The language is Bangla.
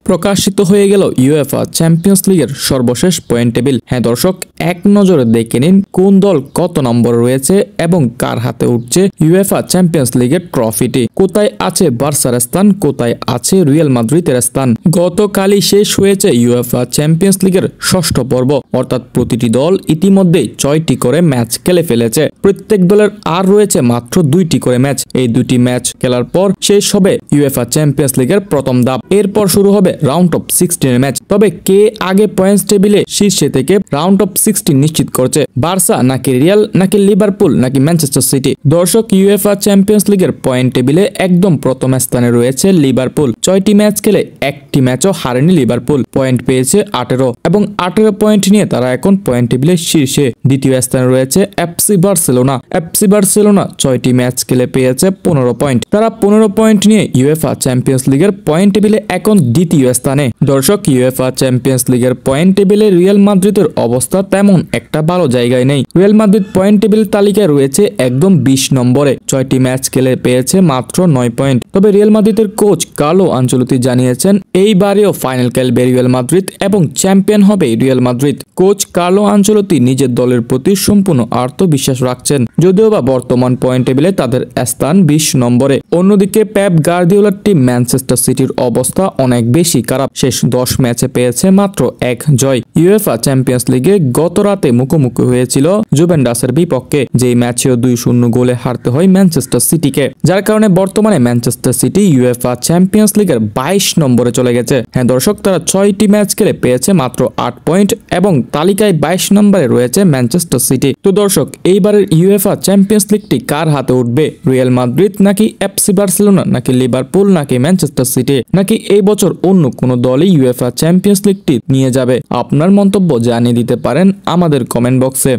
প্রকাশিত হয়ে গেল ইউএফা চ্যাম্পিয়ন্স লিগের সর্বশেষ পয়েন্ট টেবিল। হ্যাঁ দর্শক, এক নজরে দেখে নিন কোন দল কত নম্বরে রয়েছে এবং কার হাতে উঠছে ইউএফা চ্যাম্পিয়ন্স লিগের ট্রফিটি। কোথায় আছে বার্সার স্থান, কোথায় আছে রিয়াল মাদ্রিদের স্থান। গতকালই শেষ হয়েছে ইউএফা চ্যাম্পিয়ন্স লিগের ষষ্ঠ পর্ব, অর্থাৎ প্রতিটি দল ইতিমধ্যেই 6টি করে ম্যাচ খেলে ফেলেছে। প্রত্যেক দলের আর রয়েছে মাত্র 2টি করে ম্যাচ। এই 2টি ম্যাচ খেলার পর শেষ হবে ইউএফা চ্যাম্পিয়ন্স লিগের প্রথম ধাপ। এরপর শুরু হবে রাউন্ড অফ 16 ম্যাচ। তবে কে আগে পয়েন্টস টেবিলে শীর্ষে থেকে রাউন্ড অফ 16 নিশ্চিত করছে, বার্সা নাকি রিয়াল নাকি লিভারপুল নাকি ম্যানচেস্টার সিটি? দর্শক, ইউএফা চ্যাম্পিয়ন্স লিগের পয়েন্ট টেবিলে একদম প্রথম স্থানে রয়েছে লিভারপুল। 6টি ম্যাচ খেলে একটি ম্যাচও হারেনি লিভারপুল। পয়েন্ট পেয়েছে 18 এবং 18 পয়েন্ট নিয়ে তারা এখন পয়েন্ট টেবিলের শীর্ষে। দ্বিতীয় স্থানে রয়েছে এফসি বার্সেলোনা। এফসি বার্সেলোনা 6টি ম্যাচ খেলে পেয়েছে 15 পয়েন্ট। তারা 15 পয়েন্ট নিয়ে ইউএফা চ্যাম্পিয়ন্স লিগের পয়েন্ট টেবিলে এখন দ্বিতীয় স্থানে। দর্শক, ইউএফা চ্যাম্পিয়ন্স লিগের পয়েন্ট টেবিলে রিয়াল মাদ্রিদের অবস্থা তেমন একটা ভালো জায়গায় নেই। রিয়াল মাদ্রিদ পয়েন্ট টেবিল তালিকায় রয়েছে একদম 20 নম্বরে। 6টি ম্যাচ খেলে পেয়েছে মাত্র 9 পয়েন্ট। তবে রিয়াল মাদ্রিদের কোচ কার্লো আনচেলত্তি জানিয়েছেন এইবারেও ফাইনাল খেলবে রিয়াল মাদ্রিদ এবং চ্যাম্পিয়ন হবে Real Madrid. Coach Carlo Ancelotti নিজের দলের প্রতি সম্পূর্ণ আত্মবিশ্বাস রাখছেন, যদিও বা বর্তমান পয়েন্ট টেবিলে তাদের স্থান 20 নম্বরে। অন্যদিকে পেপ গার্দিওলার টিম ম্যানচেস্টার সিটির অবস্থা অনেক বেশি খারাপ। শেষ 10 ম্যাচে পেয়েছে মাত্র 1 জয়। ইউএফা চ্যাম্পিয়ন্স লিগে গত রাতে মুখোমুখি হয়েছিল জুভেন্টাসের বিপক্ষে, যেই ম্যাচেও 2-0 গোলে হারতে হয় ম্যানচেস্টার সিটিকে, যার কারণে বর্তমানে ম্যানচেস্টার সিটি ইউএফা চ্যাম্পিয়ন্স লিগের 22 নম্বরে চলে গেছে। হ্যাঁ দর্শক, তারা 6টি ম্যাচ খেলে পেয়েছে মাত্র 8 পয়েন্ট এবং তালিকায় 22 নম্বরে রয়েছে ম্যানচেস্টার সিটি। তো দর্শক, এইবারের ইউএফা চ্যাম্পিয়ন্স লিগটি কার হাতে উঠবে? রিয়াল মাদ্রিদ নাকি এফসি বার্সেলোনা নাকি লিভারপুল নাকি ম্যানচেস্টার সিটি, নাকি এই বছর অন্য কোনো দলই ইউএফা চ্যাম্পিয়ন্স লিগটি নিয়ে যাবে? আপনার মন্তব্য জানিয়ে দিতে পারেন আমাদের কমেন্ট বক্সে।